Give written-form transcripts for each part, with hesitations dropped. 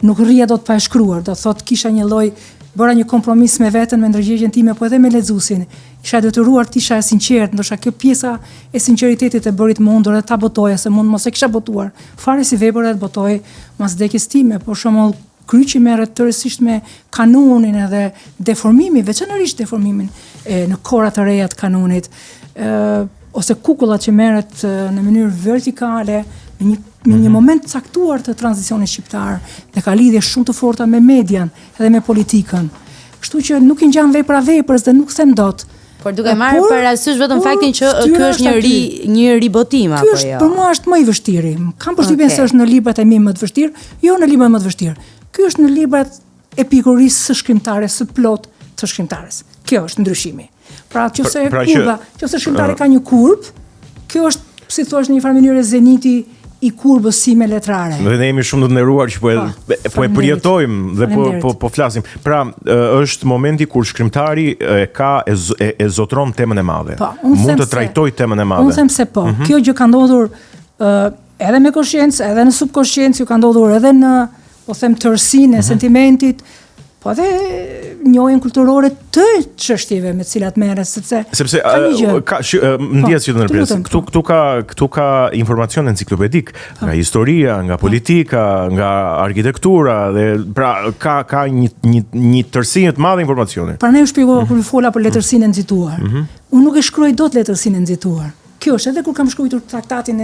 nuk rria dot pa e shkruar, do thotë kisha një lloj bëra një kompromis me veten, me ndërgjegjen time, po edhe me lexuesin. Isha detyruar të isha e sinqert, ndoshta kjo pjesa e sinqeritetit e bërit më mundur edhe ta botoja, se mund mos e kisha botuar. Fare si vepër e botoj mas vdekjes time, por shembull kryqi merret tërësisht me kanunin edhe deformimin, veçanërisht deformimin në kora të reja të kanunit, ose kukullat që merret në mënyrë vertikale në një moment caktuar të tranzicionit shqiptar dhe ka lidhje shumë të forta me median edhe me politikën. Kështu që nuk I ngjan vepra veprës dhe nuk them dot. Por duke marrë parasysh vetëm faktin që ky është një ribotim apo jo. Për mua është më I vështirë. Kam përshtypjen se është në librat e mi më të vështirë, jo në librat më të vështirë. Ky është në librat e pikurisë së shkrimtares, së plot të shkrimtares. Kjo është ndryshimi. Pra nëse kurba, nëse shkrimtari ka një kurb, kjo është, si thua, në një farë mënyrë zeniti I kurbës sime letrare. Dhe ne jemi shumë të nderuar që po e përjetojmë dhe po flasim. Pra, është momenti kur shkrimtari e zotron temën e madhe. Mund të trajtoj temën e madhe. Unë them se po. Kjo gjë ka ndodhur edhe me koshiencë, edhe në subkoshiencë, ka ndodhur edhe në, po them, tërsinë e sentimentit, po edhe njohjen kulturore të çështjeve me të cilat merret, sepse ka ndjes që të ndërpres. Këtu ka informacion enciklopedik, nga historia, nga politika, nga arkitektura dhe pra ka një tërsinë të madhe informacione. Pra ne u shpjegova kur fola për letërsinë e nxituar. Unë nuk e shkruaj dot letërsinë e nxituar. Kjo është edhe kur kam shkruar traktatin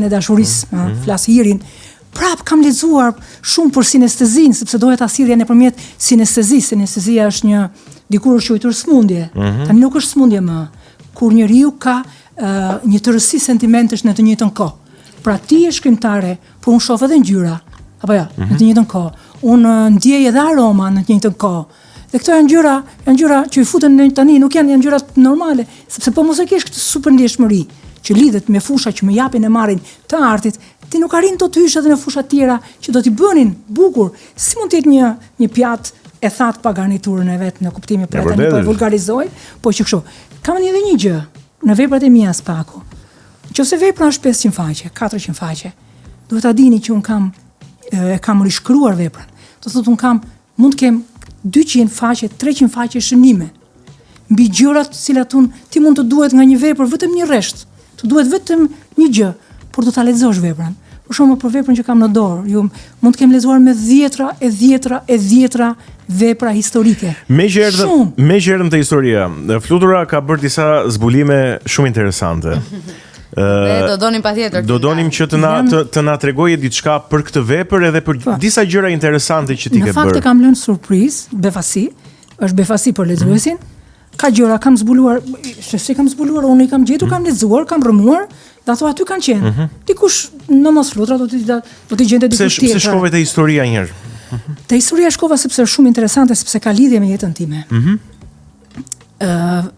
e dashurisë, flas Hirin. Prap kam lexuar shumë për sinestezinë, sepse doja ta sillja nëpërmjet sinestezisë. Sinestezia është një dikur është quajtur smundje. Tani nuk është smundje më, kur njeriu ka një tërësi sentimentesh në të njëjtën kohë. Pra ti je shkrimtare, por unë shoh edhe ngjyra, apo jo, në të njëjtën kohë. Unë ndjej edhe aroma në të njëjtën kohë. Dhe këto janë ngjyra që I futen tani, nuk janë ngjyra normale, sepse po mos e kesh këtë superndjeshmëri që lidhet me fusha që më japin e marrin të artit, ti nuk arrin do të hysh edhe në fusha tjera që do t'i bënin bukur. Si mund të jetë një pjatë e thatë pa garniturën e vet në kuptimin për tani po e vulgarizoj, po që kështu. Kam edhe një gjë në veprat e mia Spaku. Nëse vepra është 500 faqe, 400 faqe, duhet ta dini që un kam rishkruar veprën. Do thotë un mund të kem 200 faqe, 300 faqe shënime. Mbi gjërat të cilat ti mund të duhet nga një vepër vetëm një rresht. Të duhet vetëm një gjë, por do ta lexosh veprën. Për shembull, për veprën që kam në dorë, ju mund të kem lexuar me 10 vepra historike. Me që erdhëm te historia, Flutura ka bërë disa zbulime shumë interesante. Do donim patjetër. Do donim që të na tregoje diçka për këtë vepër edhe për disa gjëra interesante që ti ke bërë. Në fakt e kam lënë surprizë, befasi, është befasi për lexuesin. Ka gjëra kam zbuluar, se kam zbuluar, unë I kam gjetur, kam lexuar, kam rëmuar, dhe ato aty kanë qenë. Dikush në mos Flutura do t'i gjente dikush tjetër. Pse shkove te historia një herë? Te historia shkova sepse është shumë interesante, sepse ka lidhje me jetën time.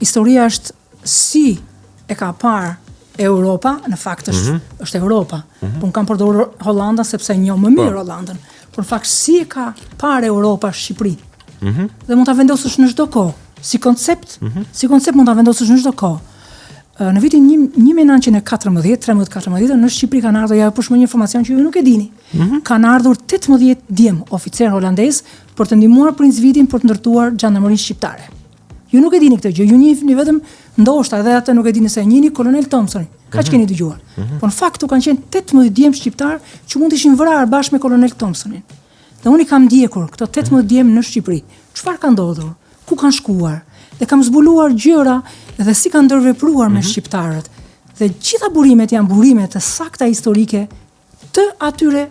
Historia është si e ka parë Europa, në fakt është Europa. Unë kam përdorur Hollandën sepse njoh më mirë Hollandën. Por në fakt si e ka parë Europa Shqipëri. Dhe mund ta vendosësh në çdo kohë. Si koncept mund ta vendosësh në çdo kohë. Në vitin 1914 në Shqipëri kanë ardhur, ja push më një informacion që ju nuk e dini. Kanë ardhur 18 djem oficer holandez për të ndihmuar Princ Vitin për të ndërtuar Gjandarmerinë shqiptare. Ju nuk e dini këtë gjë, ju njihni vetëm ndoshta edhe atë nuk e dini se njihni Kolonel Thompson. Kaq keni dëgjuar. Por në fakt u kanë qenë 18 djem shqiptar që mund të ishin vrarë bashkë me Kolonel Thompsonin. Dhe unë I kam ndjekur këto 18 djem në Shqipëri. Çfarë ka ndodhur? Ku kanë shkuar? Dhe kam zbuluar gjëra dhe si kanë ndërvepruar me shqiptarët. Dhe gjitha burimet janë burime të sakta historike të atyre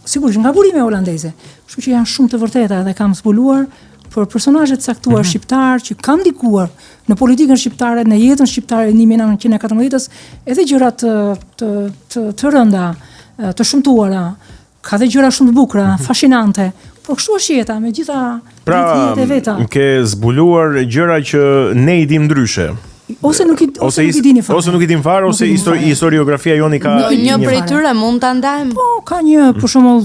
sigurisht nga burime holandeze. Kështu që janë shumë të vërteta dhe kam zbuluar për personazhe të caktuar shqiptar që kanë ndikuar në politikën shqiptare, në jetën shqiptare në 1914-s, edhe gjëra të rënda, të shëmtuara, ka dhe gjëra shumë të bukura, fascinante. Po kështu është jeta me gjitha ritjet e veta. Pra, ke zbuluar gjëra që ne I dim ndryshe. Ose nuk I dini fare. Ose nuk I dim fare, ose historiografia joni ka një prej tyre mund ta ndajmë. Po, ka një, për shembull,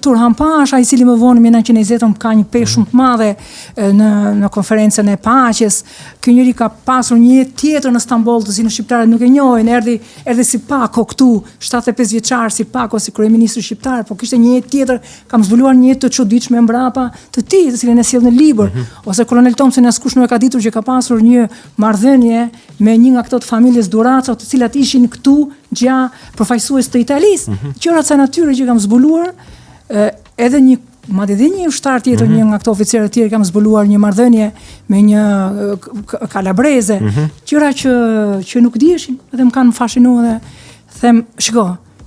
Turhan Pasha, i cili më vonë 1920 ka një peshë shumë të madhe në konferencën e paqes. Ky njeri ka pasur një jetë tjetër në Stamboll, të cilën shqiptarët nuk e njohin. Erdhi si Pako këtu, 75 vjeçar si Pako, si kryeministri shqiptar, po kishte një jetë tjetër, kam zbuluar një jetë të çuditshme mbrapa të tij, të cilën e sjell në libër. Ose kolonel Thompson, askush nuk e ka ditur që ka pasur një marrëdhënie me një nga këto të familjes Duraco, të cilat ishin këtu përfaqësues të Italisë. Gjëra të natyre që kam zbuluar, edhe një ushtar tjetër, një nga këto oficerë të tjerë kam zbuluar një marrëdhënie me një kalabreze, gjëra që nuk dieshin, edhe më kanë fascinuar dhe them, shiko,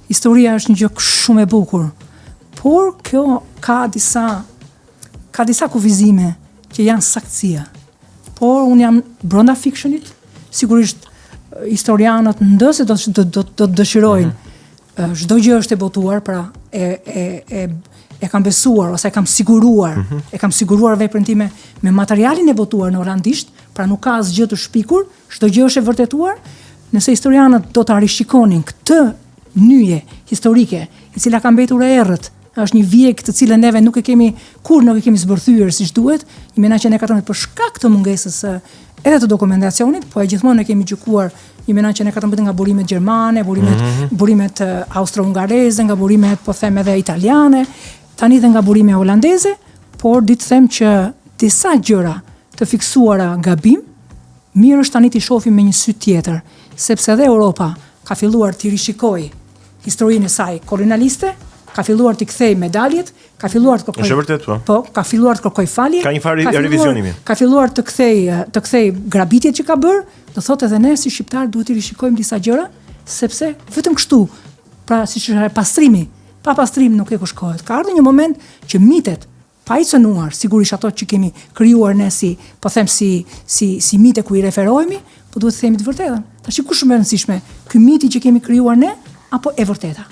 historia është një gjë shumë e bukur, por kjo ka disa kufizime që janë saktësia. Por unë jam brenda fictionit, sigurisht historianët ndëse do të dëshirojnë çdo gjë është e botuar, pra e kam besuar ose e kam siguruar veprën time me materialin e botuar në holandisht, pra nuk ka asgjë të shpikur, çdo gjë është e vërtetuar. Nëse historianët do ta rishikonin këtë nyje historike, e cila ka mbetur e errët, është një vijek të cilën neve nuk e kemi zbërthyer siç duhet, në 1914 për shkak të mungesës edhe të dokumentacionit, po e gjithmonë e kemi gjykuar në 1914 nga burimet gjermane, burimet austro-hungareze, nga burimet po them edhe italiane, tani dhe nga burime holandeze, por ditë them që disa gjëra të fiksuara gabim, mirë është tani t'i shohim me një sy tjetër, sepse edhe Europa ka filluar t'i rishikojë historinë e saj kolonialiste, ka filluar t'i kthej medaljet, ka filluar të kërkoj. Është vërtet po. Po, ka filluar të kërkoj falje. Ka një farë revizionimi. Ka filluar të kthej grabitjet që ka bërë, do thotë edhe ne si shqiptar duhet të rishikojmë disa gjëra, sepse vetëm kështu, pra siç është pastrimi, pa pastrim nuk e kushkohet. Ka ardhur një moment që mitet pa i cënuar, sigurisht ato që kemi krijuar ne si mite ku i referohemi, po duhet të themi të vërtetën. Tash kush më e rëndësishme, ky miti që kemi krijuar ne apo e vërteta?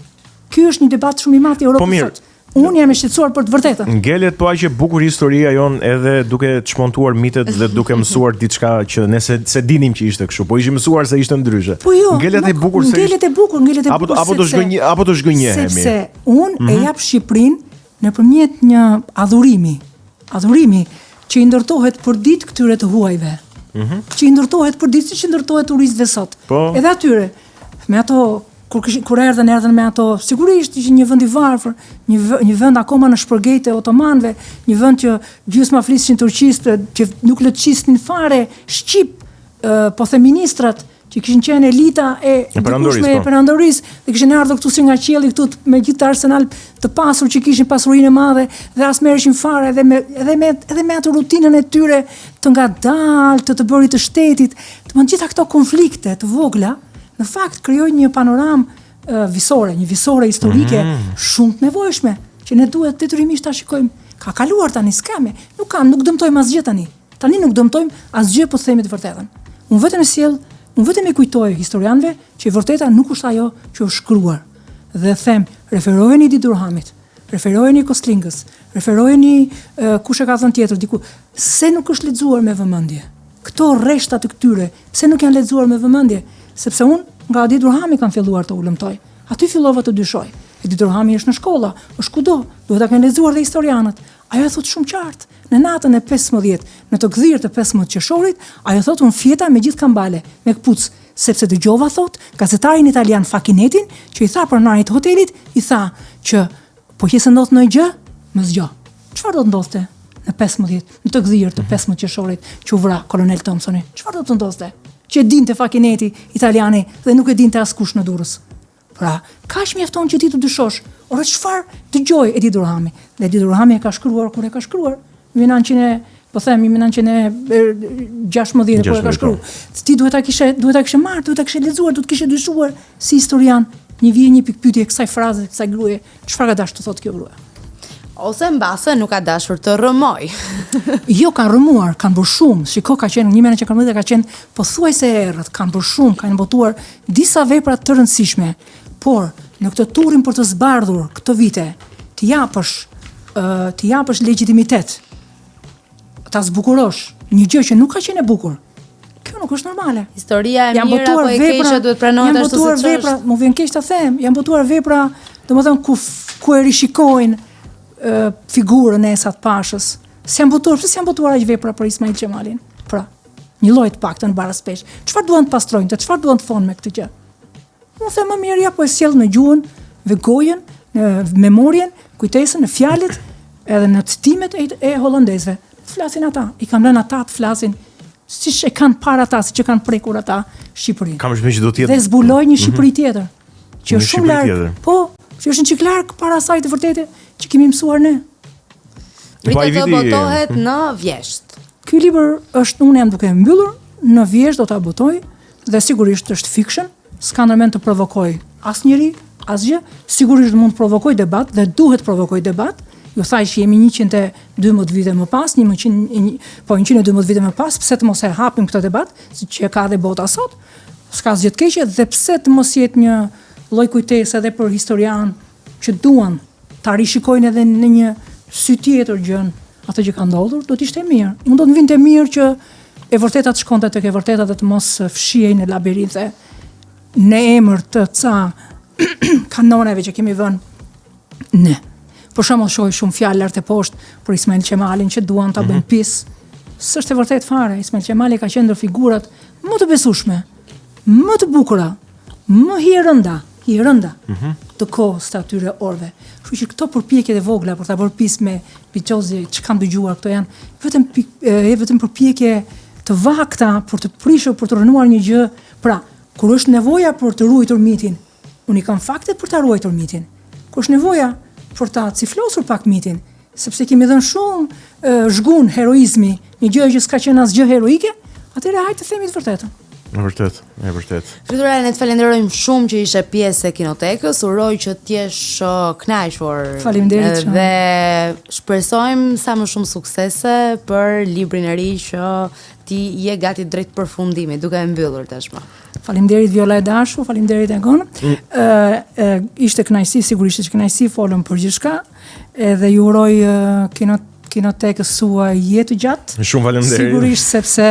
Ky është një debat shumë i madh i Europës sot. Unë jam e shqetësuar për të vërtetën. Ngelet po aq e bukur historia jon edhe duke çmontuar mitet dhe duke mësuar diçka që ne se dinim që ishte kështu, po ishim mësuar se ishte ndryshe. Po jo, ngelet e bukur se ngelet e bukur. Apo do zhgënjehemi. Sepse unë e jap Shqipërinë nëpërmjet një adhurimi që i ndërtohet për ditë këtyre të huajve. Që i ndërtohet për ditë siç i ndërtohet turistëve sot. Edhe atyre me ato kur erdhen me ato, sigurisht ishte një vend i varfër, një vend akoma në shpërgejtë e otomanëve, një vend që gjysma flisnin turqisht, që nuk lëçisnin fare shqip, po the ministrat që kishin qenë elita e perandorisë, dhe kishin ardhur këtu si nga qielli këtu me gjithë arsenal të pasur që kishin pasurinë e madhe dhe as merreshin fare edhe me atë rutinën e tyre të ngadalë të bërit të shtetit, të gjitha këto konflikte të vogla. Në fakt krijojnë një panoramë visore, një visore historike shumë të nevojshme, që ne duhet detyrimisht ta shikojmë. Ka kaluar tani, skame, nuk dëmtojmë asgjë tani. Tani nuk dëmtojmë asgjë, po themi të vërtetën. Unë vetëm e kujtoj historianëve që e vërteta nuk është ajo që është shkruar. Dhe them, referoheni Edi Durhamit, referoheni Kostlingës, referoheni kush e ka thënë tjetër diku, se nuk është lexuar me vëmendje. Këto rreshta të këtyre, se nuk janë lexuar me vëmendje. Sepse unë nga Edi Durhami kam filluar të ulëmtoj. Aty fillova të dyshoj. Edi Durhami është në shkolla, është kudo, duhet ta kenë lexuar dhe historianët. Ajo e thot shumë qartë. Në natën e 15, në të gdhirë të 15 qershorit, ajo thot unë fjeta me gjithë kambale, me këpuc, sepse dëgjova thot gazetarin italian Fakinetin, që i tha pronarit të hotelit, i tha që po që se ndodh ndonjë gjë, më zgjo. Çfarë do të ndodhte në 15, në të gdhirë të 15 qershorit që u vra kolonel Thompsoni? Çfarë do të ndodhte? Që dinte Fakineti italiani dhe nuk e dinte askush në Durrës. Pra, kaq mjafton që ti të dyshosh, ora çfarë dëgjoi Edi Durhami? Dhe Edi Durhami e ka shkruar kur e ka shkruar. 1916 po e ka shkruar. Ti duhet ta kishe marrë, duhet ta kishe lexuar, duhet të kishe dyshuar si historian. Një vije një pikpyetje kësaj fraze, kësaj gruaje. Çfarë ka dashur të thotë kjo gruaja? Ose mbase nuk ka dashur të rrëmoj. Jo, kanë rrëmuar, kanë bërë shumë. Shiko, ka qenë 1914 ka qenë pothuajse e errët, kanë bërë shumë, kanë botuar disa vepra të rëndësishme. Por në këtë turrim për të zbardhur këto vite, ti japësh legjitimitet. Ta zbukurosh një gjë që nuk ka qenë e bukur. Kjo nuk është normale. Historia e mirë apo e keqe duhet pranohet ashtu siç është. Më vjen keq ta them, janë botuar vepra, domethënë ku e rishikojnë figurën e Esat Pashës. S'janë botuar aq vepra për Ismail Qemalin. Pra, një lloj të paktën baraspesh. Çfarë duan të pastrojnë, çfarë duan të thonë me këtë gjë? Unë them më mirë ja po e sjell në gjuhën, në gojën, në memorien, kujtesën, në fjalët, edhe në citimet e holandezëve. Flasin ata, i kam lënë ata të flasin siç e kanë para ata, siç e kanë prekur ata Shqipërinë. Kam shpëngjë do tjetër. Dhe zbuloj një Shqipëri tjetër, që është shumë larg. Po, që është një çik larg para asaj të vërtetë që kemi mësuar ne. Pritet të botohet në Vjesht. Ky libër është, unë jam duke mbyllur, në Vjesht do ta botoj dhe sigurisht është fiction, s'ka ndërmend të provokoj asnjëri, asgjë, sigurisht mund të provokoj debat dhe duhet provokoj debat. Ju thaj që jemi 112 vite më pas, 112 vite më pas, pse të mos e hapim këtë debat, siç e ka dhe bota sot, s'ka asgjë të keqe, dhe pse të mos jetë një lloj kujtese edhe për historian që duan ta rishikojnë edhe në një sy tjetër gjën atë që ka ndodhur, do të ishte mirë. Unë do të vinte mirë që e vërteta të shkonte tek e vërteta dhe të mos fshihej në labirinthe në emër të ca kanoneve që kemi vënë ne. Për shembull, shoh shumë fjalë lart e poshtë për Ismail Qemalin që duan ta bëjnë pis. S'është e vërtetë fare. Ismail Qemali ka qenë ndër figurat më të besueshme, më të bukura, më hierënda të kohës të atyre orëve. Kështu që këto përpjekje të vogla për ta bërë pis me Piçozi që kam dëgjuar, këto janë vetëm përpjekje të vakta për të prishur, për të rënuar një gjë. Pra, kur është nevoja për të ruajtur mitin, unë i kam faktet për ta ruajtur mitin. Kur është nevoja për ta ciflosur pak mitin, sepse kemi dhënë shumë zhgun heroizmi, një gjë që s'ka qenë asgjë heroike, atëherë hajde të themi të vërtetën. E vërtet. Frytura, ne të falenderojmë shumë që ishe pjesë e Kinotekës, uroj që t'jesh kënaqur. Faleminderit shumë. Dhe shpresojmë sa më shumë suksese për librin e ri që ti je gati drejt përfundimit, duke e mbyllur tashmë. Faleminderit Viola e dashur, faleminderit Egon. Ishte kënaqësi, sigurisht që kënaqësi, folëm për gjithçka, edhe ju uroj Kinotekës suaj jetë gjatë. Shumë faleminderit. Sigurisht sepse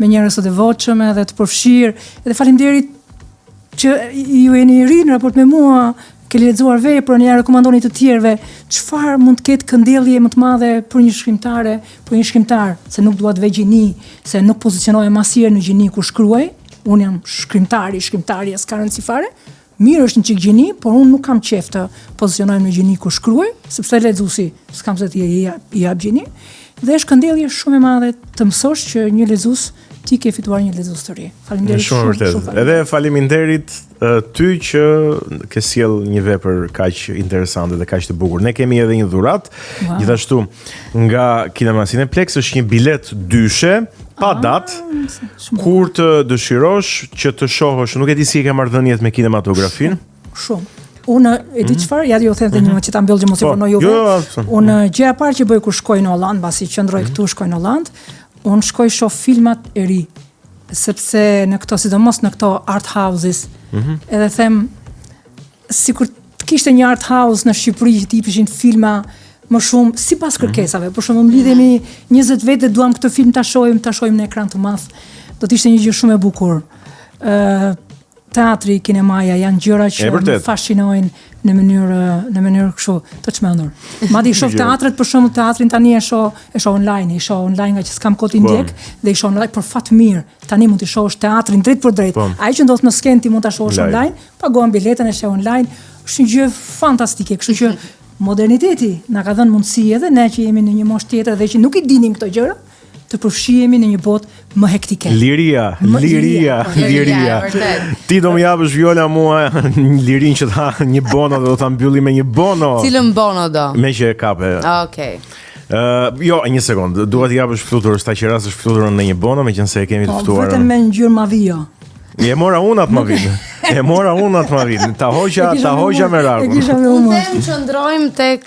me njerëz të devotshëm edhe të përfshirë, edhe faleminderit që ju jeni i ri në raport me mua, ke lexuar veprën, ja rekomandoni të tjerëve. Çfarë mund të ketë këndellje më të madhe për një shkrimtar, se nuk dua të vej gjini, se nuk pozicionohem asnjëherë në gjini kur shkruaj. Unë jam shkrimtari, s'ka rëndësi fare. Mirë është një çik gjini, por unë nuk kam qejf të pozicionohem në gjini kur shkruaj, sepse lexuesi s'kam se ti i jap gjini. Dhe është këndellje shumë e madhe të mësosh që një lexues ti ke fituar një lexues të ri. Faleminderit shumë vërtet. Edhe faleminderit ty që ke sjell një vepër kaq interesante dhe kaq të bukur. Ne kemi edhe një dhuratë, gjithashtu nga Kinema Cineplex, është një bilet dyshe pa datë, kur të dëshirosh që të shohësh, nuk e di si e ke marrëdhëniet me kinematografin. Shumë. Unë e di çfarë, ja ju them edhe një që ta mbyll që mos e vonoj juve. Unë gjëja e parë që bëj kur shkoj në Holland, mbasi qëndroj këtu, shkoj në Holland, unë shkoj shoh filmat e ri, sepse në këto, sidomos në këto art houses, edhe them sikur të kishte një art house në Shqipëri që tipeshin filma më shumë sipas kërkesave. Për shembull, mlidhemi 20 vete, duam këtë film ta shohim në ekran të madh. Do të ishte një gjë shumë e bukur. Teatri, kinemaja janë gjëra që më fascinojnë në mënyrë kështu të çmendur. Madje shoh teatret, për shembull, teatrin tani e shoh online, nga që s'kam kohë të ndjek, dhe i shoh online për fat mirë. Tani mund të shohësh teatrin drejt për drejt. Ai që ndodh në skenë ti mund ta shohësh online, paguam biletën e sheh online. Është një gjë fantastike, kështu që moderniteti na ka dhënë mundësi edhe ne që jemi në një moshë tjetër dhe që nuk i dinim këto gjëra, të përfshihemi në një botë më hektike. Liria. Ti do më japësh Viola mua lirin që tha një bono dhe do ta mbylli me një bono. Cilën bono do? Me që e kape. Okej. Jo, një sekond. Dua të japësh fluturën, sta që rast është fluturën në një bono, meqense e kemi të ftuar. Vetëm me ngjyrë mavio. E mora unë atë më vinë. Ta hoqja me rarkun. E kisha me humor. Ne qëndrojmë tek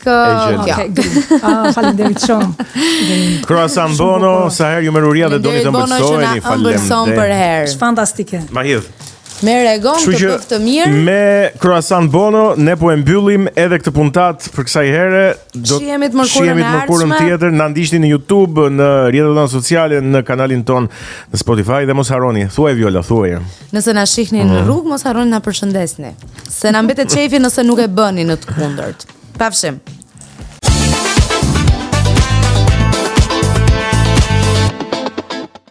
faleminderit shumë. Croissant bono, sa herë ju meruria dhe doni të ëmbëlsoheni, faleminderit. Fantastike. Ma hidh. Me regon të bëftë të mirë. Me Croissant bono, ne po e mbyllim edhe këtë puntat për kësaj here. Shihemi të mërkurën tjetër, na ndiqni në YouTube, në rrjetet tona sociale, në kanalin ton në Spotify dhe mos harroni. Thuaj Viola, thuaj. Nëse na shihni në rrugë, mos harroni na përshëndesni. Se na mbetet çefi nëse nuk e bëni në të kundërt. Pafshim.